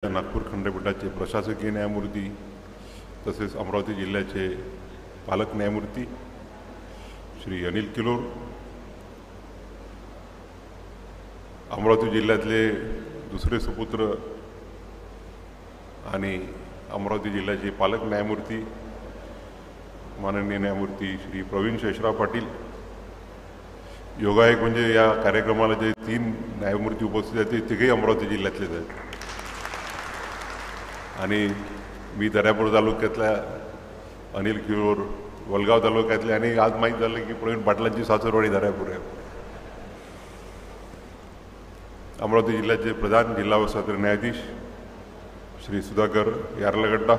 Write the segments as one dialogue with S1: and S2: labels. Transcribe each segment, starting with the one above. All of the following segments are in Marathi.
S1: नागपूर खंडपीठाचे प्रशासकीय न्यायमूर्ती तसेच अमरावती जिल्ह्याचे पालक न्यायमूर्ती श्री अनिल किलोर, अमरावती जिल्ह्यातले दुसरे सुपुत्र आणि अमरावती जिल्ह्याचे पालक न्यायमूर्ती माननीय न्यायमूर्ती श्री प्रवीण शेषराव पाटील. योगायोग म्हणजे या कार्यक्रमाला जे 3 न्यायमूर्ती उपस्थित आहेत ते तिघेही अमरावती जिल्ह्यातलेच आहेत आणि मी दर्यापूर तालुक्यातल्या अनिल किलोर वलगाव तालुक्यातले आणि आज माहीत झालं की प्रवीण पाटलांची सासरवाडी दर्यापूर आहे. अमरावती जिल्ह्याचे प्रधान जिल्हा व सत्र न्यायाधीश श्री सुधाकर यार्लगड्डा,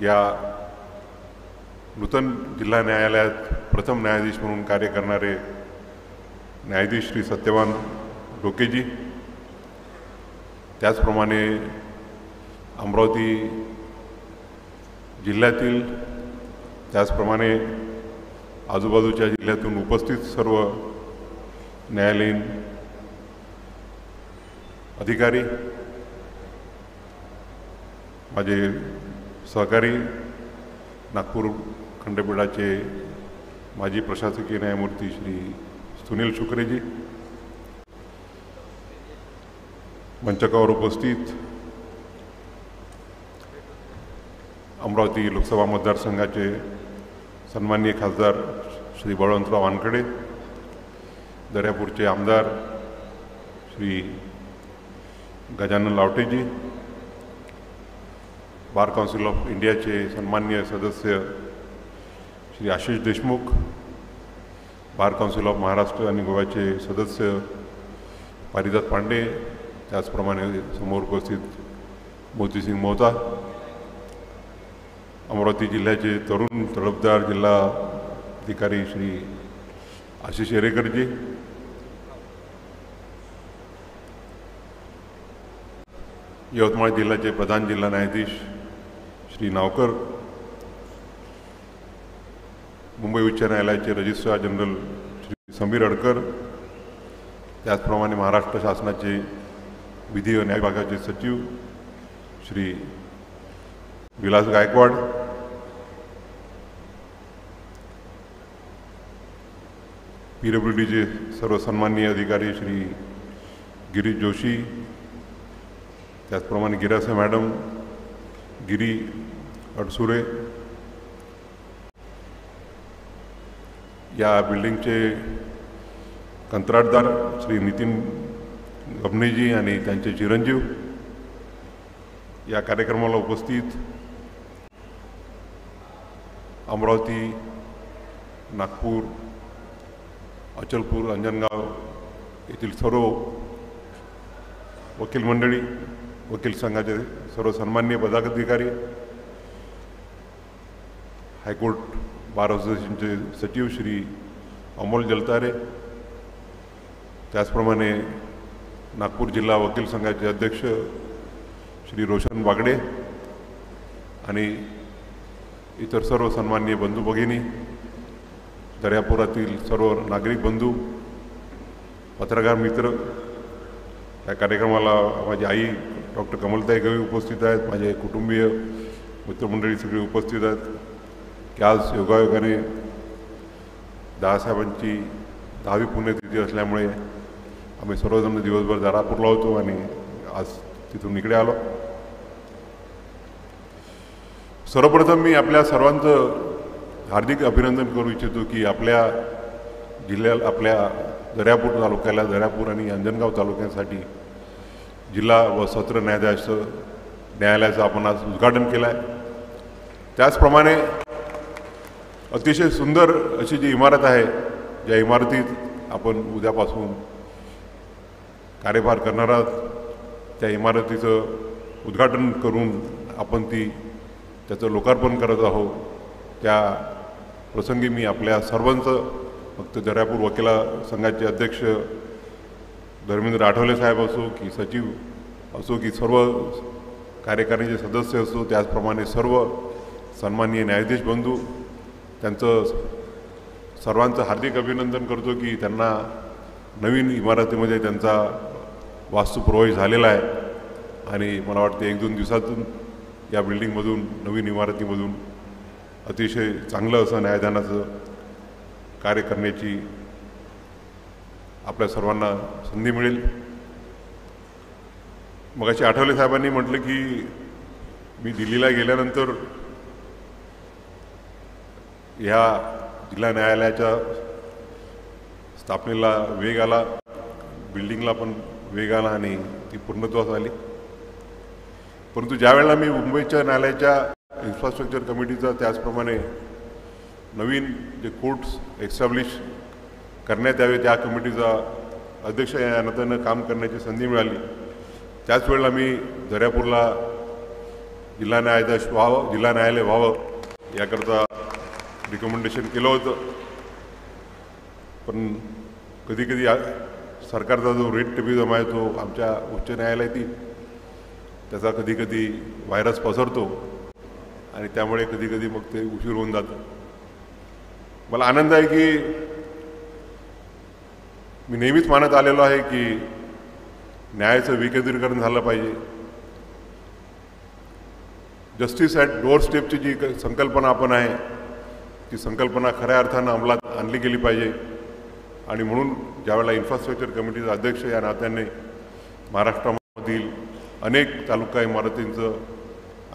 S1: या नूतन जिल्हा न्यायालयात प्रथम न्यायाधीश म्हणून कार्य करणारे न्यायाधीश श्री सत्यवान डोकेजी, त्याचप्रमाणे अमरावती जिल्ह्यातील त्याचप्रमाणे आजूबाजूच्या जिल्ह्यातून उपस्थित सर्व न्यायालयीन अधिकारी, माझे सहकारी नागपूर खंडपीठाचे माजी प्रशासकीय न्यायमूर्ती श्री सुनील शुक्रेजी, मंचकावर उपस्थित अमरावती लोकसभा मतदारसंघाचे सन्माननीय खासदार श्री बळवंतराव वानखडे, दर्यापूरचे आमदार Shri Gajanan Lawateji, bar council of इंडियाचे सन्माननीय सदस्य Shri Ashish Deshmukh, bar council of Maharashtra आणि गोव्याचे सदस्य पारिजात पांडे, त्याचप्रमाणे समोर उपस्थित मोतीसिंग मोहता, अमरावती जिल्ह्याचे तरुण तडफदार जिल्हा अधिकारी श्री आशिष येरेकरजी, यवतमाळ जिल्ह्याचे प्रधान जिल्हा न्यायाधीश श्री नावकर, मुंबई उच्च न्यायालयाचे रजिस्ट्रार जनरल श्री समीर अडकर, त्याचप्रमाणे महाराष्ट्र शासनाचे विधी व न्याय विभागाचे सचिव श्री विलास गायकवाड, PWDचे सर्व सन्माननीय अधिकारी श्री गिरीश जोशी, त्याचप्रमाणे गिरासे मॅडम, गिरी अडसुरे, या बिल्डिंगचे कंत्राटदार श्री नितीन गमनेजी आणि त्यांचे चिरंजीव, या कार्यक्रमाला उपस्थित अमरावती, नागपूर, अचलपूर, अंजनगाव येथील सर्व वकील मंडळी, वकील संघाचे सर्व सन्माननीय पदाधिकारी, हायकोर्ट बार असोसिएशनचे सचिव श्री अमोल जलतारे, त्याचप्रमाणे नागपूर जिल्हा वकील संघाचे अध्यक्ष श्री रोशन बागडे आणि इतर सर्व सन्माननीय बंधू भगिनी, दर्यापुरातील सर्व नागरिक बंधू, पत्रकार मित्र, या कार्यक्रमाला माझी आई डॉक्टर कमलताई गवळी उपस्थित आहेत, माझे कुटुंबीय मित्रमंडळी सगळे उपस्थित आहेत की आज योगायोगाने दादासाहेबांची 10वी पुण्यतिथी असल्यामुळे आम्ही सर्वजण दिवसभर दर्यापूरला होतो आणि आज तिथून इकडे आलो. सर्वप्रथम मी आपल्या सर्वांचं हार्दिक अभिनंदन करू इच्छितो की आपल्या जिल्ह्याला, आपल्या दर्यापूर तालुक्याला, दर्यापूर आणि अंजनगाव तालुक्यासाठी जिल्हा व सत्र न्यायालयाचं आपण आज उद्घाटन केलं आहे. त्याचप्रमाणे अतिशय सुंदर अशी जी इमारत आहे, ज्या इमारतीत आपण उद्यापासून कार्यभार करणार आहात, त्या इमारतीचं उद्घाटन करून आपण त्याचं लोकार्पण करत आहोत. त्या प्रसंगी मी आपल्या सर्वांचं, फक्त दर्यापूर वकिला संघाचे अध्यक्ष धर्मेंद्र आठवले साहेब असो की सचिव असो की सर्व कार्यकारिणीचे सदस्य असो, त्याचप्रमाणे सर्व सन्माननीय न्यायाधीश बंधू, त्यांचं सर्वांचं हार्दिक अभिनंदन करतो की त्यांना नवीन इमारतीमध्ये त्यांचा वास्तुपुरवाही झालेला आहे आणि मला वाटतं 1-2 दिवसातून या बिल्डिंगमधून नवीन इमारतीमधून अतिशय चांगलं असं न्यायदानाचं कार्य करण्याची आपल्या सर्वांना संधी मिळेल. मगाशी आठवले साहेबांनी म्हटलं की मी दिल्लीला गेल्यानंतर ह्या जिल्हा न्यायालयाच्या स्थापनेला वेग आला, बिल्डिंगला पण वेग आला आणि ती पूर्णत्वास आली. परंतु ज्यावेळेला मी मुंबईच्या न्यायालयाच्या इन्फ्रास्ट्रक्चर कमिटीचा त्याचप्रमाणे नवीन जे कोर्ट्स एस्टॅब्लिश करण्यात यावे त्या कमिटीचा अध्यक्ष या नात्यानं काम करण्याची संधी मिळाली, त्याच वेळेला मी दर्यापूरला जिल्हा न्यायालय व्हावं याकरता रिकमेंडेशन केलं होतं. पण कधी कधी सरकारचा जो रेट टेबिझम आहे तो आमच्या उच्च न्यायालयातील त्याचा कधी कधी व्हायरस पसरतो आणि त्यामुळे कधी कधी मग ते उशीर होऊन जातं. मला आनंद आहे की मी नेहमीच मानत आलेलो आहे की न्यायाचं विकेंद्रीकरण झालं पाहिजे. जस्टिस ॲट डोअर स्टेपची जी संकल्पना आपण आहे ती संकल्पना खऱ्या अर्थानं अंमलात आणली गेली पाहिजे. आणि म्हणून ज्यावेळेला इन्फ्रास्ट्रक्चर कमिटीचा अध्यक्ष या नात्याने महाराष्ट्रामधील अनेक तालुका इमारतींचं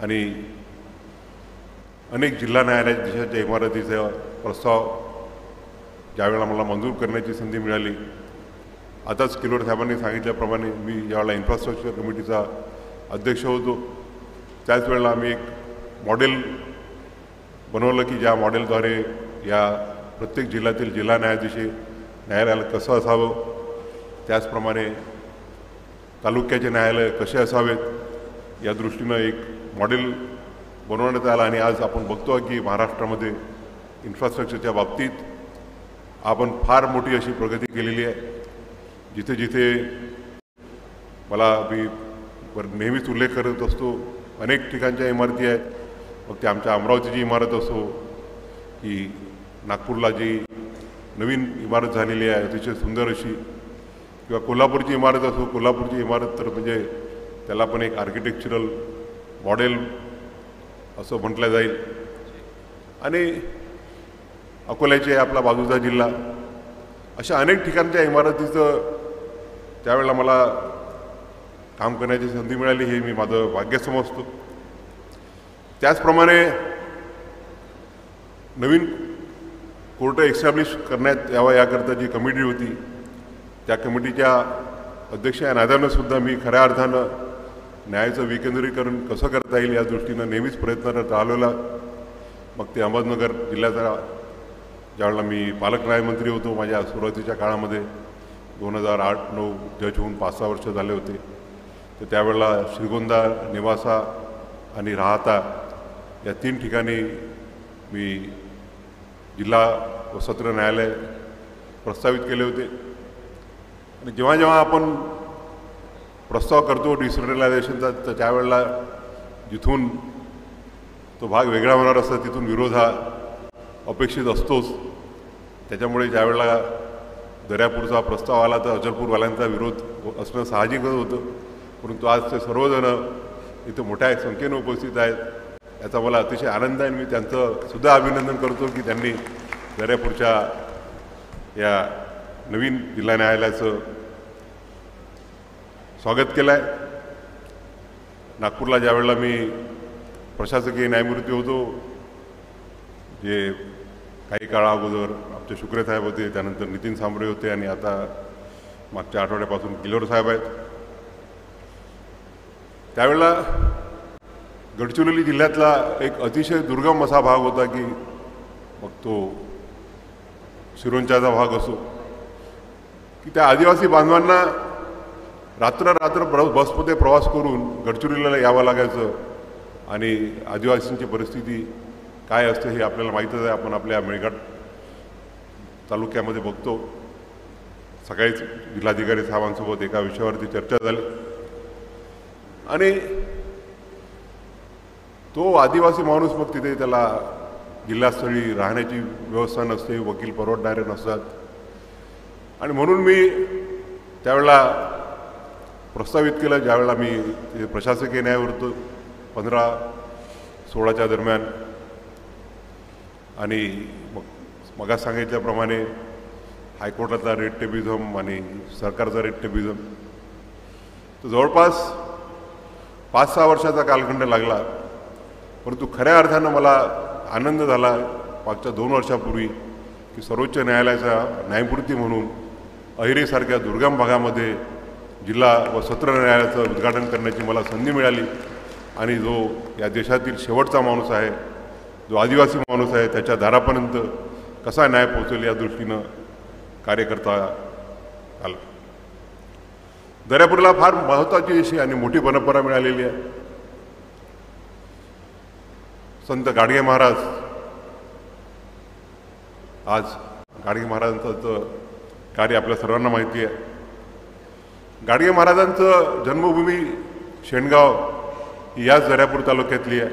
S1: आणि अनेक जिल्हा न्यायालय देशाच्या इमारतीचा प्रस्ताव ज्यावेळेला मला मंजूर करण्याची संधी मिळाली, आताच किलोड साहेबांनी सांगितल्याप्रमाणे मी ज्यावेळेला इन्फ्रास्ट्रक्चर कमिटीचा अध्यक्ष होतो त्याच वेळेला आम्ही एक मॉडेल बनवलं की ज्या मॉडेलद्वारे या प्रत्येक जिल्ह्यातील जिल्हा न्यायालयाला कसं असावं, त्याचप्रमाणे तालुक्याचे न्यायालय कसे असावेत या दृष्टीनं एक मॉडेल बनवण्यात आलं. आणि आज आपण बघतो की महाराष्ट्रामध्ये इन्फ्रास्ट्रक्चरच्या बाबतीत आपण फार मोठी अशी प्रगती केलेली आहे. जिथे जिथे मला मी नेहमीच उल्लेख करत असतो अनेक ठिकाणच्या इमारती आहेत, मग ते आमच्या अमरावतीची इमारत असो की नागपूरला जी नवीन इमारत झालेली आहे अतिशय सुंदर अशी, किंवा कोल्हापूरची इमारत असो. कोल्हापूरची इमारत तर म्हणजे त्याला पण एक आर्किटेक्चरल मॉडेल असं म्हटलं जाईल. आणि अकोल्याचे आपला बाजूचा जिल्हा, अशा अनेक ठिकाणच्या इमारतीचं त्यावेळेला मला काम करण्याची संधी मिळाली हे मी माझं भाग्य समजतो. त्याचप्रमाणे नवीन कोर्ट एस्टॅब्लिश करण्यात यावा याकरता जी कमिटी होती त्या कमिटीच्या अध्यक्ष या नात्यानंसुद्धा मी खऱ्या अर्थानं न्यायाचं विकेंद्रीकरण कसं करता येईल या दृष्टीनं नेहमीच प्रयत्नरत आलेला. मग ते अहमदनगर जिल्ह्याचा ज्यावेळेला मी पालक न्यायमंत्री होतो माझ्या सुरुवातीच्या काळामध्ये 2008-9 जज होऊन 5-6 वर्ष झाले होते, तर त्यावेळेला श्रीगोंदा, नेवासा आणि राहाता या 3 ठिकाणी मी जिल्हा व सत्र न्यायालय प्रस्तावित केले होते. आणि जेव्हा जेव्हा आपण प्रस्ताव करतो डिसेंट्रलायझेशनचा तर त्यावेळेला जिथून तो भाग वेगळा होणार असतो तिथून विरोध हा अपेक्षित असतोच. त्याच्यामुळे ज्यावेळेला दर्यापूरचा प्रस्ताव आला तर अचलपूरवाल्यांचा विरोध असणं साहजिकच होतं. परंतु आज ते सर्वजण इथं मोठ्या संख्येनं उपस्थित आहेत, याचा मला अतिशय आनंद आहे. मी त्यांचं सुद्धा अभिनंदन करतो की त्यांनी दर्यापूरच्या या नवीन जिल्हा न्यायालयाचं स्वागत केलं आहे. नागपूरला ज्यावेळेला मी प्रशासकीय न्यायमूर्ती होतो, जे काही काळा अगोदर आमचे शुक्रे साहेब होते, त्यानंतर नितीन सांबरे होते आणि आता मागच्या आठवड्यापासून किलोर साहेब आहेत, त्यावेळेला गडचिरोली जिल्ह्यातला एक अतिशय दुर्गम असा भाग होता की मग तो सिरोंचाचा भाग असो की त्या आदिवासी बांधवांना रात्र बसमध्ये प्रवास करून गडचिरोलीला यावं लागायचं. आणि आदिवासींची परिस्थिती काय असते हे आपल्याला माहीतच आहे. आपण आपल्या मेळघाट तालुक्यामध्ये बघतो. सकाळीच जिल्हाधिकारी साहेबांसोबत एका विषयावरती चर्चा झाली आणि तो आदिवासी माणूस मग तिथे त्याला जिल्हास्थळी राहण्याची व्यवस्था नसते, वकील परवडणारे नसतात. आणि म्हणून मी त्यावेळेला प्रस्तावित केलं ज्यावेळेला मी प्रशासकीय न्यायावृत्त 15-16च्या दरम्यान, आणि मग सांगितल्याप्रमाणे हायकोर्टातला रेड टेपिझम आणि सरकारचा रेड टेपिझम, तर जवळपास 5-6 वर्षाचा कालखंड लागला. परंतु खऱ्या अर्थानं मला आनंद झाला मागच्या 2 वर्षापूर्वी की सर्वोच्च न्यायालयाचा न्यायमूर्ती म्हणून अहिरेसारख्या दुर्गम भागामध्ये जिल्हा व सत्र न्यायालयाचं उद्घाटन करण्याची मला संधी मिळाली. आणि जो या देशातील शेवटचा माणूस आहे, जो आदिवासी माणूस आहे, त्याच्या दारापर्यंत कसा न्याय पोहोचेल या दृष्टीनं कार्य करता आलं. दर्यापूरला फार महत्त्वाची अशी आणि मोठी परंपरा मिळालेली आहे. संत गाडगे महाराज, आज गाडगे महाराजांचं कार्य आपल्या सर्वांना माहिती आहे. गाडगे महाराजांचं जन्मभूमी शेणगाव ही याच दर्यापूर तालुक्यातली आहे.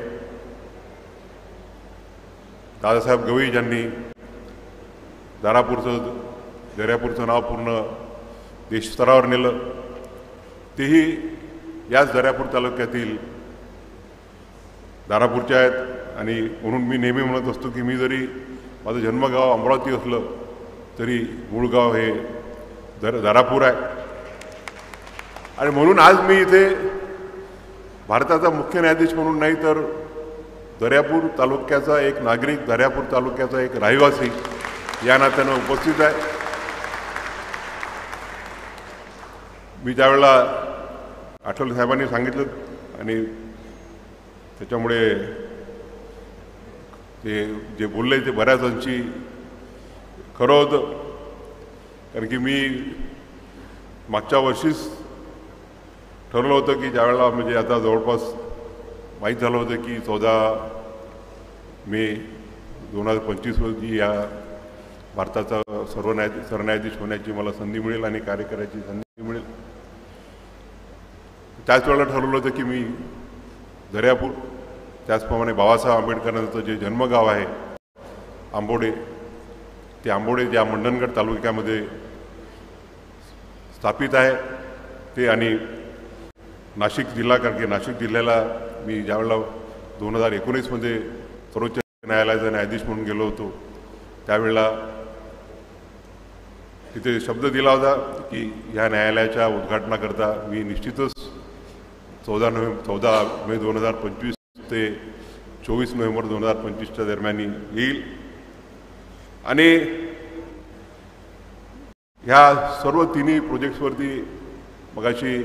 S1: दादासाहेब गवई ज्यांनी दर्यापूरचं नाव पूर्ण देशस्तरावर नेलं, तेही याच दर्यापूर तालुक्यातील दारापूरचे आहेत. आणि म्हणून मी नेहमी म्हणत असतो की मी जरी माझं जन्मगाव अमरावती असलं तरी मूळ गाव हे दारापूर आहे. आणि म्हणून आज मी इथे भारताचा मुख्य न्यायाधीश म्हणून नाही, तर दर्यापूर तालुक्याचा एक नागरिक, दर्यापूर तालुक्याचा एक रहिवासी या नात्यानं उपस्थित आहे. मी ज्यावेळेला आठवले साहेबांनी सांगितलं आणि त्याच्यामुळे ते जे बोलले ते बऱ्याच अंशी खरं होतं. कारण की मी मागच्या वर्षीच ठरलं होतं की ज्यावेळेला म्हणजे आता जवळपास माहीत झालं होतं की 14 मे 2025 रोजी या भारताचा सरन्यायाधीश होण्याची मला संधी मिळेल आणि कार्य करायची संधी मिळेल. त्याच वेळेला ठरवलं होतं की मी दर्यापूर, त्याचप्रमाणे बाबासाहेब आंबेडकरांचं जे जन्मगाव आहे आंबोडे, ते आंबोडे ज्या मंडणगड तालुक्यामध्ये स्थापित आहे ते, आणि नाशिक जिल्हा, कारण की नाशिक जिल्ह्याला मी ज्यावेळेला 2019मध्ये सर्वोच्च न्यायालयाचा न्यायाधीश म्हणून गेलो होतो, त्यावेळेला तिथे शब्द दिला होता की ह्या न्यायालयाच्या उद्घाटनाकरता मी निश्चितच 14 मे 2025 ते 24 नोव्हेंबर 2025च्या दरम्यान येईल. आणि ह्या सर्व तिन्ही प्रोजेक्ट्सवरती मगाशी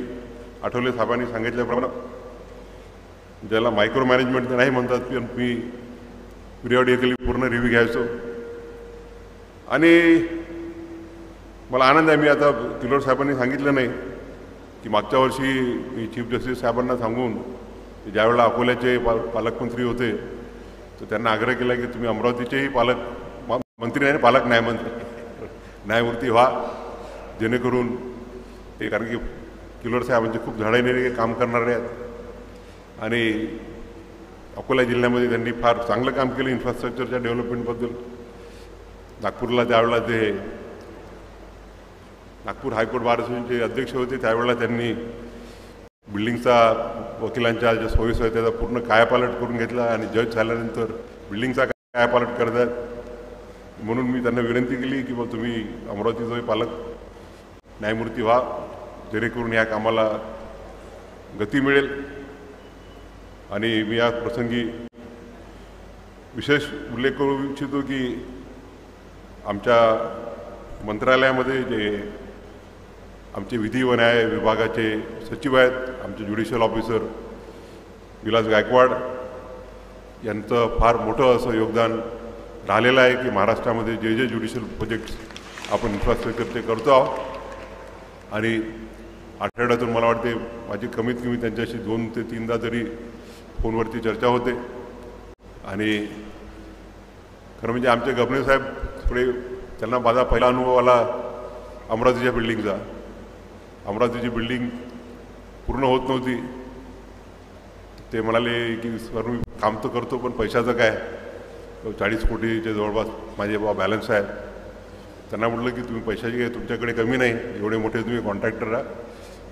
S1: आठवले साहेबांनी सांगितल्याप्रमाणे, ज्याला मायक्रो मॅनेजमेंट नाही म्हणतात, पण मी पिरियॉडिकली पूर्ण रिव्ह्यू घ्यायचो. आणि मला आनंद आहे, मी आता किलोर साहेबांनी सांगितलं नाही की मागच्या वर्षी मी चीफ जस्टिस साहेबांना सांगून ज्यावेळेला अकोल्याचे पालकमंत्री होते तर त्यांना आग्रह केला की तुम्ही अमरावतीचेही मंत्री नाही, पालक न्यायमूर्ती व्हा, जेणेकरून ते, कारण की किलोर साहेब म्हणजे खूप धडाईने काम करणारे आहेत आणि अकोला जिल्ह्यामध्ये त्यांनी फार चांगलं काम केलं इन्फ्रास्ट्रक्चरच्या डेव्हलपमेंटबद्दल. नागपूरला त्यावेळेला ते नागपूर हायकोर्ट बार असोसिएशनचे अध्यक्ष होते, त्यावेळेला त्यांनी बिल्डिंगचा, वकिलांच्या ज्या सोयीसोयी त्याचा पूर्ण कायापालट करून घेतला आणि जज झाल्यानंतर बिल्डिंगचा कायापालट करतात. म्हणून मी त्यांना विनंती केली की मग तुम्ही अमरावतीचा पालक न्यायमूर्ती व्हा, जेणेकरून या कामाला गती मिळेल. आणि मी या प्रसंगी विशेष उल्लेख करू इच्छितो की आमच्या मंत्रालयामध्ये जे आमचे विधी व न्याय विभागाचे सचिव आहेत, आमचे ज्युडिशियल ऑफिसर विलास गायकवाड यांचं फार मोठं असं योगदान राहिलेलं आहे की महाराष्ट्रामध्ये जे जे ज्युडिशियल प्रोजेक्ट्स आपण इन्फ्रास्ट्रक्चर ते करतो आहोत. आणि आठवड्यातून मला वाटते माझी कमीत कमी त्यांच्याशी 2 ते 3दा तरी फोनवरती चर्चा होते. आणि खरं म्हणजे आमचे गव्हर्नर साहेब थोडे, त्यांना माझा पहिला अनुभव आला अमरावतीच्या बिल्डिंगचा. अमरावतीची बिल्डिंग पूर्ण होत नव्हती. ते म्हणाले की सर मी काम तर करतो पण पैशाचं काय, 40 कोटीचे जवळपास माझे बॅलन्स आहे. त्यांना म्हटलं की तुम्ही पैशाची काय तुमच्याकडे कमी नाही, एवढे मोठे तुम्ही कॉन्ट्रॅक्टर आहात,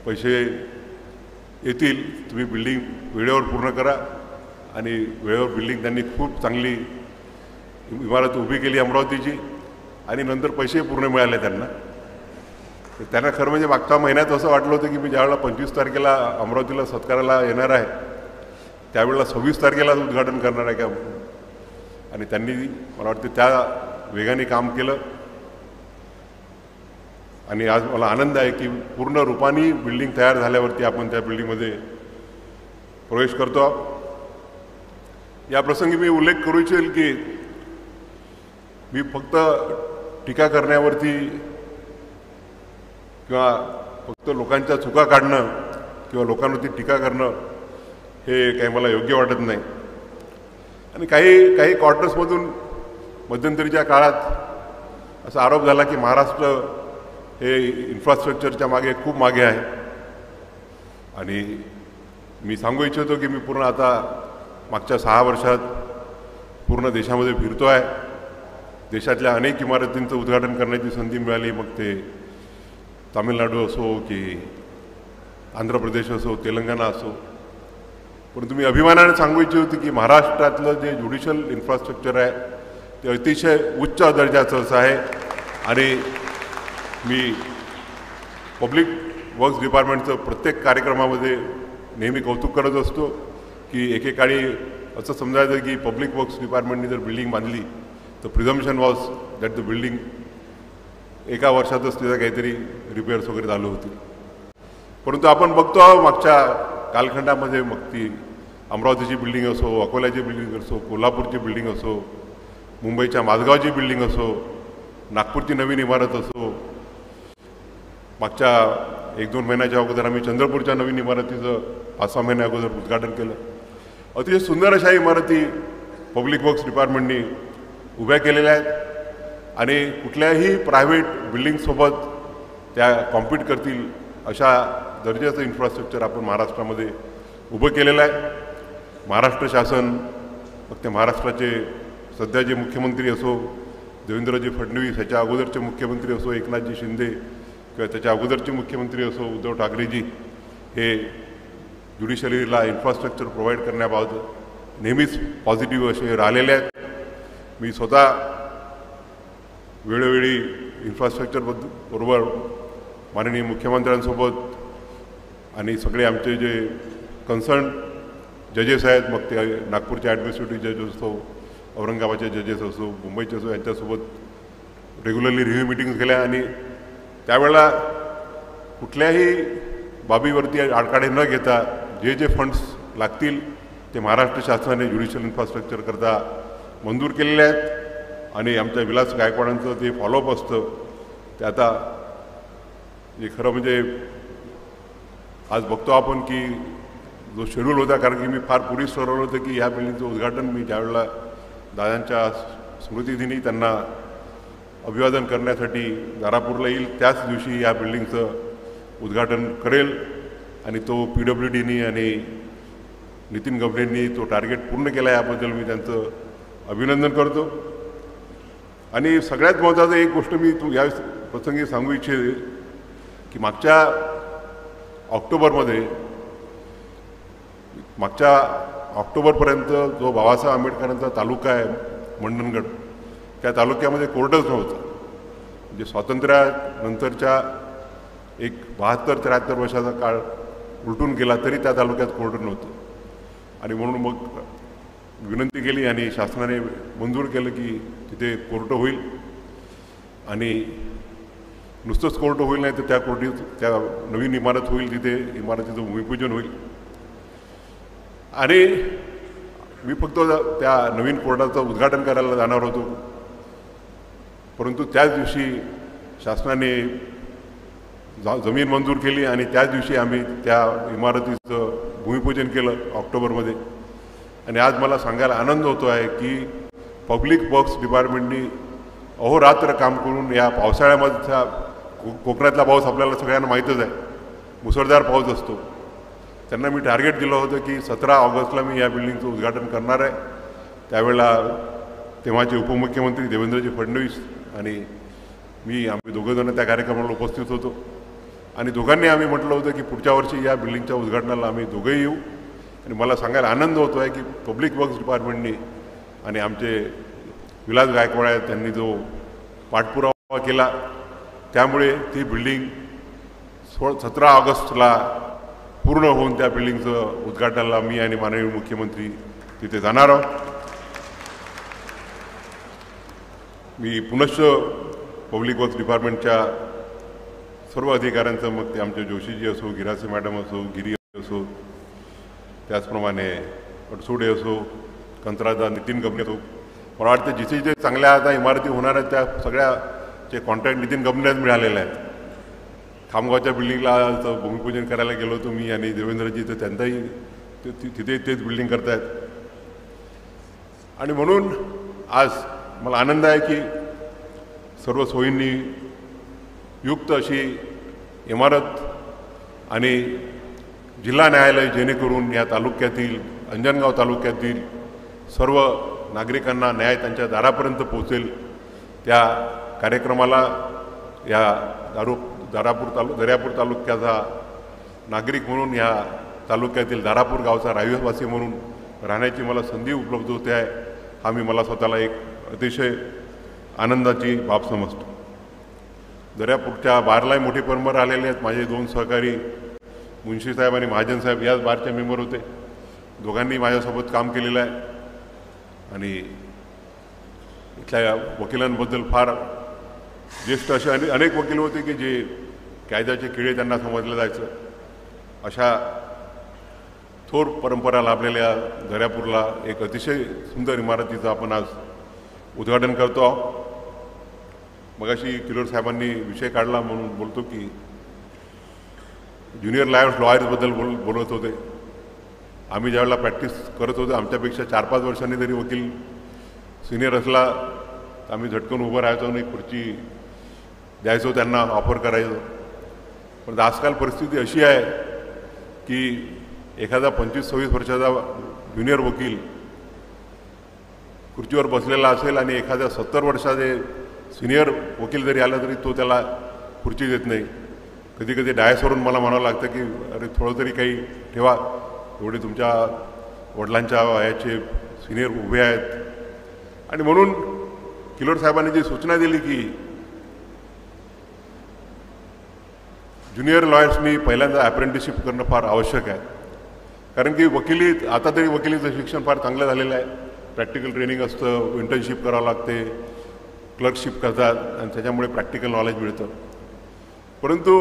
S1: पैसे येतील, तुम्ही बिल्डिंग वेळेवर पूर्ण करा. आणि वेळेवर बिल्डिंग त्यांनी खूप चांगली इमारत उभी केली अमरावतीची आणि नंतर पैसे पूर्ण मिळाले त्यांना. तर त्यांना खरं म्हणजे मागच्या महिन्यात असं वाटलं होतं की मी ज्यावेळेला 25 तारखेला अमरावतीला सत्काराला येणार आहे त्यावेळेला 26 तारखेला उद्घाटन करणार आहे का. आणि त्यांनी मला वाटतं त्या वेगाने काम केलं. आणि आज मला आनंद आहे की पूर्ण रूपाने बिल्डिंग तयार झाल्यावरती आपण त्या बिल्डिंगमध्ये प्रवेश करतो. या प्रसंगी मी उल्लेख करू इच्छेल की मी फक्त टीका करण्यावरती किंवा फक्त लोकांच्या चुका काढणं किंवा लोकांवरती टीका करणं हे काही मला योग्य वाटत नाही. आणि काही क्वार्टर्समधून मध्यंतरीच्या काळात असा आरोप झाला की महाराष्ट्र हे इन्फ्रास्ट्रक्चरच्या मागे खूप मागे आहे. आणि मी सांगू इच्छितो की मी पूर्ण आता मागच्या 6 वर्षात पूर्ण देशामध्ये फिरतो आहे. देशातल्या अनेक इमारतींचं उद्घाटन करण्याची संधी मिळाली, मग ते तामिळनाडू असो की आंध्र प्रदेश असो, तेलंगणा असो. परंतु मी अभिमानाने सांगू इच्छितो की महाराष्ट्रातलं जे ज्युडिशियल इन्फ्रास्ट्रक्चर आहे ते अतिशय उच्च दर्जाचं असं आहे. आणि मी पब्लिक वर्क्स डिपार्टमेंटचं प्रत्येक कार्यक्रमामध्ये नेहमी कौतुक करत असतो की एकेकाळी असं समजायचं की पब्लिक वर्क्स डिपार्टमेंटने जर बिल्डिंग बांधली तर प्रिझम्पशन वॉज दॅट द बिल्डिंग एका वर्षातच तिथं काहीतरी रिपेअर्स वगैरे चालू होतील. परंतु आपण बघतो आहोत मागच्या कालखंडामध्ये मग ती अमरावतीची बिल्डिंग असो, अकोल्याची बिल्डिंग असो, कोल्हापूरची बिल्डिंग असो, मुंबईच्या माझगावची बिल्डिंग असो, नागपूरची नवीन इमारत असो. मागच्या 1-2 महिन्याच्या अगोदर आम्ही चंद्रपूरच्या नवीन इमारतीचं 5-6 महिन्या अगोदर उद्घाटन केलं. अतिशय सुंदर अशा इमारती पब्लिक वर्क्स डिपार्टमेंटनी उभ्या केलेल्या आहेत. आणि कुठल्याही प्रायव्हेट बिल्डिंगसोबत त्या कॉम्पीट करतील अशा दर्जाचं इन्फ्रास्ट्रक्चर आपण महाराष्ट्रामध्ये उभं केलेलं आहे. महाराष्ट्र शासन, मग ते महाराष्ट्राचे सध्याचे मुख्यमंत्री असो देवेंद्रजी फडणवीस, ह्याच्या अगोदरचे मुख्यमंत्री असो एकनाथजी शिंदे किंवा त्याच्या अगोदरचे मुख्यमंत्री असो उद्धव ठाकरेजी, हे ज्युडिशरीला इन्फ्रास्ट्रक्चर प्रोव्हाइड करण्याबाबत नेहमीच पॉझिटिव्ह असे राहिलेले आहेत. मी स्वतः वेळोवेळी इन्फ्रास्ट्रक्चरबरोबर माननीय मुख्यमंत्र्यांसोबत आणि सगळे आमचे जे कन्सर्न जजेस आहेत, मग ते नागपूरचे ॲडमिनिस्ट्रेटिव्ह जज असो, औरंगाबादचे जजेस असो, मुंबईचे असो, यांच्यासोबत रेग्युलरली रिव्ह्यू मिटिंग्स केल्या. आणि त्यावेळेला कुठल्याही बाबीवरती आडकाडे न घेता जे जे फंड्स लागतील ते महाराष्ट्र शासनाने ज्युडिशियल इन्फ्रास्ट्रक्चर करता मंजूर केलेले आहेत. आणि आमच्या विलास गायकवाडांचं ते फॉलोअप असतं ते आता जे खरं म्हणजे आज बघतो आपण की जो शेड्यूल होता, कारण की मी फार पूर्वीच ठरवलं होतं की ह्या बिल्डिंगचं उद्घाटन मी ज्यावेळेला दादांच्या स्मृतिदिनी त्यांना अभिवादन करण्यासाठी दारापूरला येईल त्याच दिवशी या बिल्डिंगचं उद्घाटन करेल. आणि तो PWDनी आणि नितीन गवडेंनी तो टार्गेट पूर्ण केला, याबद्दल मी त्यांचं अभिनंदन करतो. आणि सगळ्यात महत्त्वाचं एक गोष्ट मी या प्रसंगी सांगू इच्छिते की मागच्या ऑक्टोबरपर्यंत जो बाबासाहेब आंबेडकरांचा तालुका आहे मंडणगड, त्या तालुक्यामध्ये कोर्टच नव्हतं. म्हणजे स्वातंत्र्यानंतरच्या एक 72-73 वर्षाचा काळ उलटून गेला तरी त्या तालुक्यात कोर्ट नव्हतं. आणि म्हणून मग विनंती केली आणि शासनाने मंजूर केलं की तिथे कोर्ट होईल. आणि नुसतंच कोर्ट होईल नाही तर त्या नवीन इमारत होईल, तिथे इमारतीचं भूमिपूजन होईल. आणि मी फक्त त्या नवीन कोर्टाचं उद्घाटन करायला जाणार होतो, परंतु त्याच दिवशी शासनाने जमीन मंजूर केली आणि त्याच दिवशी आम्ही त्या इमारतीचं भूमिपूजन केलं ऑक्टोबरमध्ये. आणि आज मला सांगायला आनंद होतो आहे की पब्लिक वर्क्स डिपार्टमेंटनी अहोरात्र काम करून या पावसाळ्यामधचा कोकणातला पाऊस आपल्याला सगळ्यांना माहीतच आहे, मुसळधार पाऊस असतो. त्यांना मी टार्गेट दिलं होतं की 17 ऑगस्टला मी या बिल्डिंगचं उद्घाटन करणार आहे. त्यावेळेला तेव्हाचे उपमुख्यमंत्री देवेंद्रजी फडणवीस आणि आम्ही दोघंजणं त्या कार्यक्रमाला उपस्थित होतो. आणि दोघांनी आम्ही म्हटलं होतं की पुढच्या वर्षी या बिल्डिंगच्या उद्घाटनाला आम्ही दोघंही येऊ. आणि मला सांगायला आनंद होतो आहे की पब्लिक वर्क्स डिपार्टमेंटनी आणि आमचे विलास गायकवाड आहेत त्यांनी जो पाठपुरावा केला त्यामुळे ती बिल्डिंग 17 ऑगस्टला पूर्ण होऊन त्या बिल्डिंगचं उद्घाटनाला मी आणि माननीय मुख्यमंत्री तिथे जाणार आहोत. मी पुनश्च पब्लिक वर्क्स डिपार्टमेंटच्या सर्व अधिकाऱ्यांचं, मग ते आमचे जोशीजी असो, गिरासे मॅडम असो, गिरी असो, त्याचप्रमाणे अडसोडे असो, कंत्राटदार नितीन गबने असो, मला वाटतं जिथे जे चांगल्या आता इमारती होणार आहेत त्या सगळ्याचे कॉन्ट्रॅक्ट नितीन गबनेच मिळालेले आहेत. खामगावच्या बिल्डिंगला भूमिपूजन करायला गेलो होतो मी आणि देवेंद्रजी, तर त्यांचाही तिथे तेच बिल्डिंग करतायत. आणि म्हणून आज मला आनंद आहे की सर्व सोयींनी युक्त अशी इमारत आणि जिल्हा न्यायालय जेणेकरून या तालुक्यातील, अंजनगाव तालुक्यातील सर्व नागरिकांना न्याय त्यांच्या दारापर्यंत पोहोचेल. त्या कार्यक्रमाला या दर्यापूर तालुक्याचा नागरिक म्हणून, या तालुक्यातील दारापूर गावचा रहिवासी म्हणून राहण्याची मला संधी उपलब्ध होते आहे. हा मी मला स्वतःला एक अतिशय आनंदाची बाब समजतो. दर्यापूरच्या बारलाही मोठे परंपरा आलेले आहेत. माझे 2 सहकारी मुंशी साहेब आणि महाजन साहेब याच बारचे मेंबर होते. दोघांनी माझ्यासोबत काम केलेलं आहे आणि इथल्या वकिलांबद्दल फार ज्येष्ठ असे अनेक वकील होते की जे कायद्याचे किडे त्यांना समजलं जायचं. अशा थोर परंपरा लाभलेल्या दर्यापूरला एक अतिशय सुंदर इमारतीचं आपण आज उद्घाटन करतो आहोत. मगाशी किलोर साहेबांनी विषय काढला म्हणून बोलतो की ज्युनियर लॉयर्सबद्दल बोलत होते. आम्ही ज्यावेळेला प्रॅक्टिस करत होतो आमच्यापेक्षा 4-5 वर्षांनी जरी वकील सिनियर असला तर आम्ही झटकन उभं राहायचो आणि खुर्ची द्यायचो, त्यांना ऑफर करायचो. पण आजकाल परिस्थिती अशी आहे की एखादा 25-26 वर्षाचा ज्युनियर वकील खुर्चीवर बसलेला असेल आणि एखाद्या 70 वर्षाचे सिनियर वकील जरी आला तरी तो त्याला खुर्ची देत नाही. कधी कधी डायसवरून मला म्हणावं लागतं की अरे थोडं तरी काही ठेवा, एवढे तुमच्या वडिलांच्या वयाचे सिनियर उभे आहेत. आणि म्हणून किलोर साहेबांनी जी सूचना दिली की ज्युनियर लॉयर्सनी पहिल्यांदा अप्रेंटिसशिप करणं फार आवश्यक आहे. कारण की आता तरी वकिलीचं शिक्षण फार चांगलं झालेलं आहे. प्रॅक्टिकल ट्रेनिंग असतं, इंटर्नशिप करावं लागते, क्लर्कशिप करतात आणि त्याच्यामुळे प्रॅक्टिकल नॉलेज मिळतं. परंतु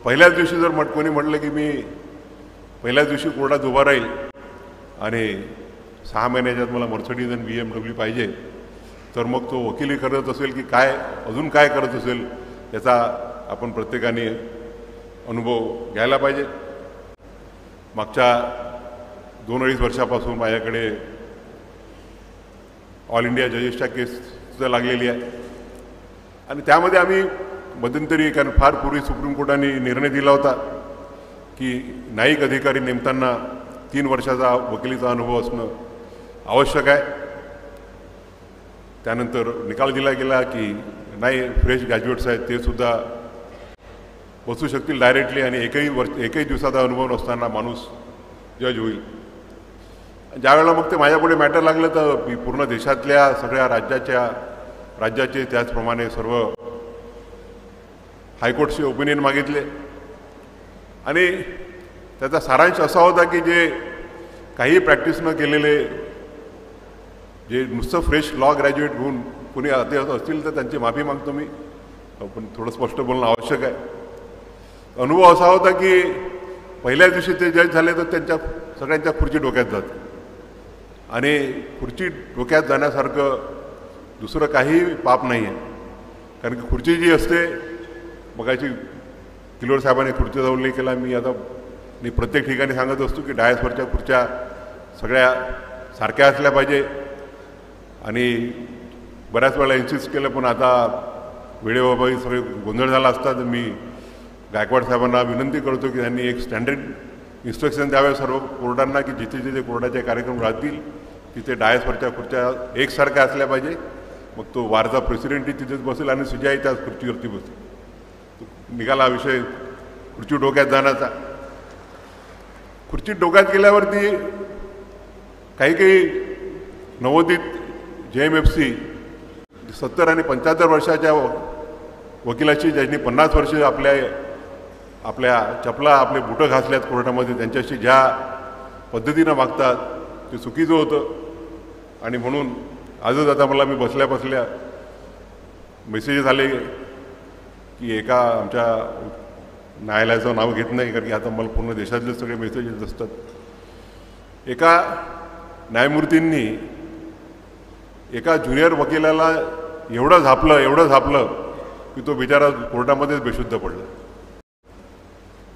S1: पहिल्याच दिवशी जर कोणी म्हटलं की मी पहिल्याच दिवशी कोर्टात उभा राहील आणि 6 महिन्याच्यात मला मर्सिडीज आणि BMW पाहिजे, तर मग तो वकिली करत असेल की काय अजून काय करत असेल याचा आपण प्रत्येकाने अनुभव घ्यायला पाहिजे. मागच्या 2-2.5 वर्षापासून माझ्याकडे ऑल इंडिया जजेसच्या केससुद्धा लागलेली आहे आणि त्यामध्ये आम्ही मध्यंतरी, कारण फार पूर्वी सुप्रीम कोर्टाने निर्णय दिला होता की न्यायिक अधिकारी नेमताना 3 वर्षाचा वकिलीचा अनुभव असणं आवश्यक आहे. त्यानंतर निकाल दिला गेला की नाही, फ्रेश ग्रॅज्युएट्स आहेत ते सुद्धा बसू शकतील डायरेक्टली आणि एकही दिवसाचा अनुभव नसताना माणूस जज होईल. ज्यावेळेला मग ते माझ्यापुढे मॅटर लागलं तर मी पूर्ण देशातल्या सगळ्या राज्याचे त्याचप्रमाणे सर्व हायकोर्टचे ओपिनियन मागितले आणि त्याचा सारांश असा होता की जे काही प्रॅक्टिस न केलेले, जे नुसतं फ्रेश लॉ ग्रॅज्युएट होऊन कोणी असतील तर त्यांची माफी मागतो मी, पण थोडं स्पष्ट बोलणं आवश्यक आहे. अनुभव असा होता की पहिल्या दिवशी ते जज झाले तर त्यांच्या सगळ्यांच्या खुर्ची डोक्यात जाते आणि खुर्ची डोक्यात जाण्यासारखं दुसरं काही पाप नाही आहे. कारण की खुर्ची जी असते, मगाशी किलोर साहेबांनी खुर्चीचा उल्लेख केला, मी प्रत्येक ठिकाणी सांगत असतो की डायसवरच्या खुर्च्या सगळ्या सारख्या असल्या पाहिजे आणि बऱ्याच वेळा इन्सिस्ट केलं, पण आता वेळेबाबत सगळे गोंधळ झाला असता. तर मी गायकवाड साहेबांना विनंती करतो की त्यांनी एक स्टँडर्ड इन्स्ट्रक्शन द्यावे सर्व कोर्टांना की जिथे जिथे कोर्टाचे कार्यक्रम राहतील तिथे डायसवरच्या खुर्च्या एकसारख्या असल्या पाहिजे. मग तो वारचा प्रेसिडेंटही तिथेच बसेल आणि सुजाई त्याच खुर्चीवरती बसेल. निघाला विषय खुर्ची डोक्यात जाण्याचा. खुर्ची डोक्यात गेल्यावरती काही काही नवोदित JMFC 70 आणि 75 वर्षाच्या वकिलाची ज्यांनी 50 वर्ष आपल्या चपला आपले बुटं घासल्यात कोर्टामध्ये, त्यांच्याशी ज्या पद्धतीनं वागतात ते चुकीचं होतं. आणि म्हणून आजच आता मला मी बसल्या बसल्या मेसेजेस आले की एका आमच्या न्यायालयाचं नाव घेत नाही कारण की आता मला पूर्ण देशातले सगळे मेसेजेस असतात. एका न्यायमूर्तींनी एका ज्युनियर वकिलाला एवढं झापलं की तो बिचारा कोर्टामध्येच बेशुद्ध पडला.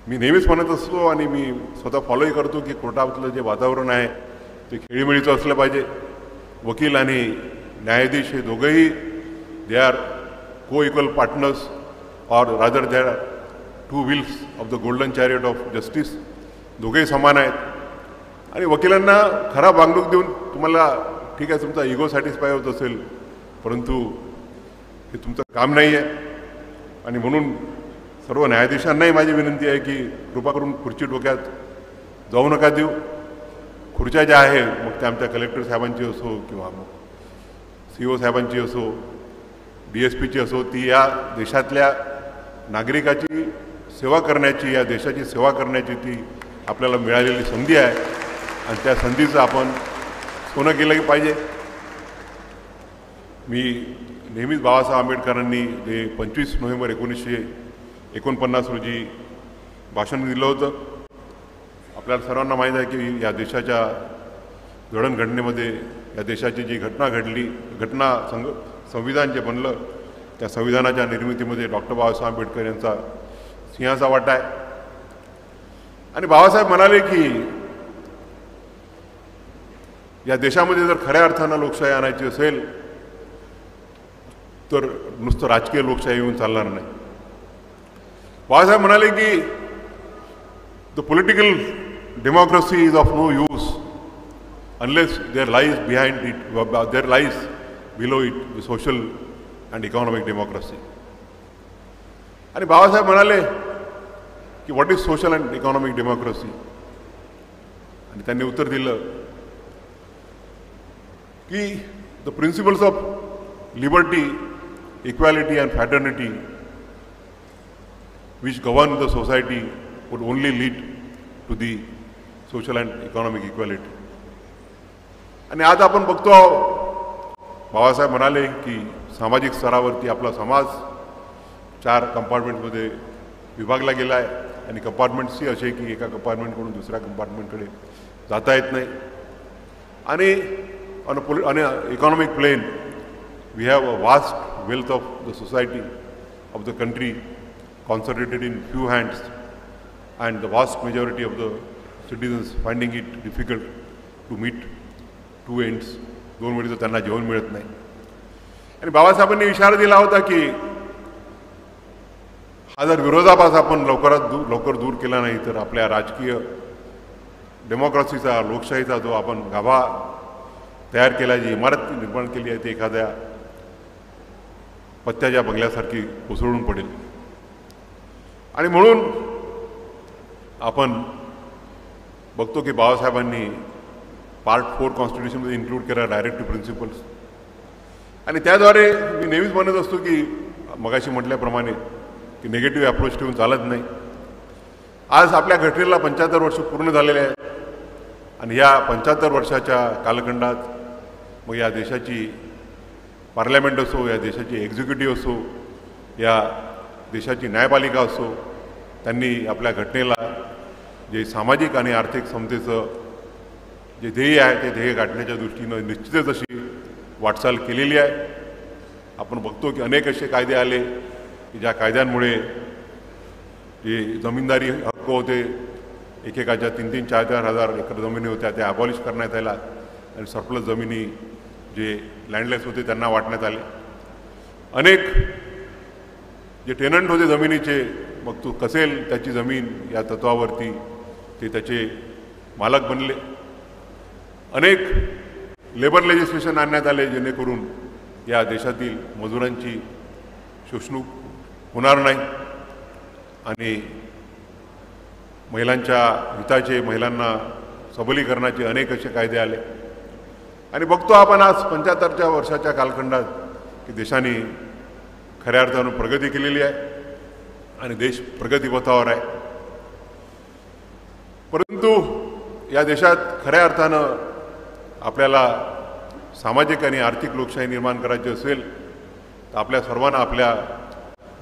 S1: मी नेहमीच म्हणत असतो आणि मी स्वतः फॉलोही करतो की कोर्टातलं जे वातावरण आहे ते खेळीमेळीचं असलं पाहिजे. वकील आणि न्यायाधीश हे दोघंही दे आर co-equal पार्टनर्स और rather they are two wheels of the golden chariot of justice. दोघेही समान आहेत. आणि वकिलांना खराब वागणूक देऊन तुम्हाला ठीक आहे तुमचा इगो सॅटिस्फाय होत असेल, परंतु हे तुमचं काम नाही आहे. आणि म्हणून सर्व न्यायाधीशांनाही माझी विनंती आहे की कृपा करून खुर्ची डोक्यात जाऊ नका देऊ. खुर्च्या ज्या आहे मग त्या आमच्या कलेक्टर साहेबांची असो किंवा मग CO साहेबांची असो, DSPची असो, ती या देशातल्या नागरिकाची सेवा करण्याची, या देशाची सेवा करण्याची ती आपल्याला मिळालेली संधी आहे आणि त्या संधीचं आपण सोनं केलं पाहिजे. मी नेहमीच बाबासाहेब आंबेडकरांनी जे 25 नोव्हेंबर 1949 रोजी भाषण दिलं होतं, आपल्याला सर्वांना माहीत आहे की या देशाच्या जडणघडणीमध्ये या देशाची जी घटना घडली, संविधान जे बनलं त्या संविधानाच्या निर्मितीमध्ये डॉक्टर बाबासाहेब आंबेडकर यांचा सिंहाचा वाटा आहे. आणि बाबासाहेब म्हणाले की या देशामध्ये जर खऱ्या अर्थानं लोकशाही आणायची असेल तर नुसतं राजकीय लोकशाही येऊन चालणार नाही. बाबासाहेब म्हणाले की the political democracy is of no use unless there lies behind it, there lies below it the social and economic democracy. आणि बाबासाहेब म्हणाले की what is social and economic democracy. आणि त्यांनी उत्तर दिलं की the principles of liberty, equality and fraternity which govern the society would only lead to the social and economic equality. आणि आज आपण बघतो बाबासाहेब म्हणाले की सामाजिक स्तरावरती आपला समाज 4 कंपार्टमेंटमध्ये विभागला गेला आहे आणि कंपार्टमेंट्सही असे की एका कंपार्टमेंटकडून दुसऱ्या कंपार्टमेंटकडे जाता येत नाही. आणि on economic plane we have a vast wealth of the society of the country concentrated in few hands and the vast majority of the citizens finding it difficult to meet two ends. 2 वेळेचं त्यांना जेवण मिळत नाही. आणि बाबासाहेबांनी इशारा दिला होता की हा जर विरोधाभास आपण लवकर दूर केला नाही तर आपल्या राजकीय डेमोक्रेसीचा, लोकशाहीचा जो आपण गाभा तयार केला, जी इमारत निर्माण केली आहे ती एखाद्या पत्त्याच्या बंगल्यासारखी कोसळून पडेल. आणि म्हणून आपण बघतो की बाबासाहेबांनी पार्ट 4 कॉन्स्टिट्यूशनमध्ये इन्क्लूड केला डायरेक्टिव्ह प्रिन्सिपल्स. आणि त्याद्वारे मी नेहमीच म्हणत असतो की मगाशी म्हटल्याप्रमाणे की निगेटिव्ह अप्रोच ठेवून चालत नाही. आज आपल्या घटनेला 75 वर्ष पूर्ण झालेले आहेत आणि या 75 वर्षाच्या कालखंडात मग या देशाची पार्लमेंट असो, या देशाची एक्झिक्युटिव्ह असो, या देशाची न्यायपालिका असो, त्यांनी आपल्या घटनेला जे सामाजिक आणि आर्थिक समतेचं जे ध्येय आहे ते ध्येय गाठण्याच्या दृष्टीनं निश्चितच अशी वाटचाल केलेली आहे. आपण बघतो की अनेक असे कायदे आले की ज्या कायद्यांमुळे जे जमीनदारी हक्क होते, एकेकाच्या 3-3, 4-4 हजार एकर जमिनी होत्या त्या अबॉलिश करण्यात आल्या आणि सरप्लस जमिनी जे लँडलेस होते त्यांना वाटण्यात आले. अनेक जे टेनंट होते जमिनीचे, मग तो कसेल त्याची जमीन या तत्वावरती ते त्याचे मालक बनले. अनेक लेबर लेजिस्लेशन आणण्यात आले जेणेकरून या देशातील मजुरांची शोषणूक होणार नाही आणि महिलांच्या हिताचे, महिलांना सबलीकरणाचे अनेक असे कायदे आले आणि बघतो आपण आज 75 वर्षाच्या कालखंडात की देशाने खऱ्या अर्थानं प्रगती केलेली आहे आणि देश प्रगतीपथावर आहे. परंतु या देशात खऱ्या अर्थानं आपल्याला सामाजिक आणि आर्थिक लोकशाही निर्माण करायची असेल तर आपल्या सर्वांना आपल्या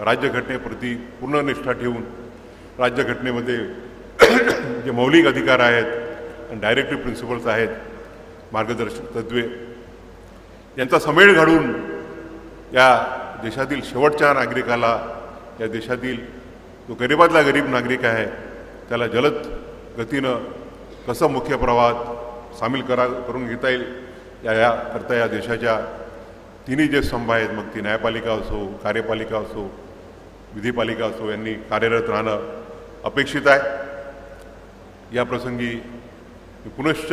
S1: राज्यघटनेप्रती पूर्ण निष्ठा ठेवून राज्यघटनेमध्ये जे मौलिक अधिकार आहेत आणि डायरेक्टिव्ह प्रिन्सिपल्स आहेत, मार्गदर्शक तत्त्वे, यांचा समेळ घालून या देशातील शेवटच्या नागरिकाला, या देशातील जो गरिबातला गरीब नागरिक आहे त्याला जलद गतीनं कसं मुख्य प्रवाहात सामील करून घेता येईल याकरता या देशाच्या तिन्ही जे स्तंभ आहेत, मग ती न्यायपालिका असो, कार्यपालिका असो, विधिपालिका असो, यांनी कार्यरत राहणं अपेक्षित आहे. या प्रसंगी मी पुनश्च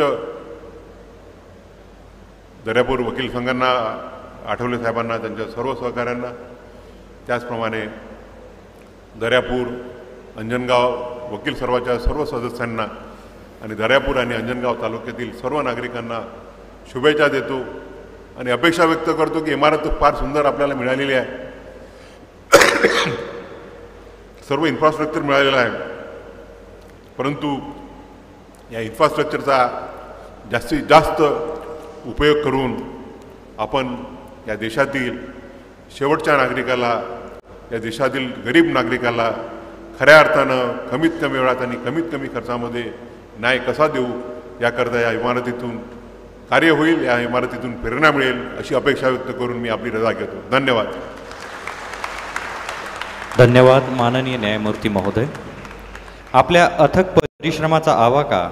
S1: दर्यापूर वकील संघांना, आठवले साहेबांना, त्यांच्या सर्व सहकाऱ्यांना, त्याचप्रमाणे दर्यापूर अंजनगाव वकील सर्वाच्या सर्व सदस्यांना आणि दर्यापूर आणि अंजनगाव तालुक्यातील सर्व नागरिकांना शुभेच्छा देतो आणि अपेक्षा व्यक्त करतो की इमारत फार सुंदर आपल्याला मिळालेली आहे, सर्व इन्फ्रास्ट्रक्चर मिळालेलं आहे, परंतु या इन्फ्रास्ट्रक्चरचा जास्तीत जास्त उपयोग करून आपण या देशातील शेवटच्या नागरिकाला, या देशातील गरीब नागरिकाला खऱ्या अर्थानं कमीत कमी वेळात आणि कमीत कमी खर्चामध्ये न्याय कसा देऊ याकरता या इमारतीतून कार्य होईल, या इमारतीतून प्रेरणा मिळेल अशी अपेक्षा व्यक्त करून मी आपली रजा घेतो. धन्यवाद.
S2: धन्यवाद माननीय न्यायमूर्ती महोदय. आपल्या अथक परिश्रमाचा आवाका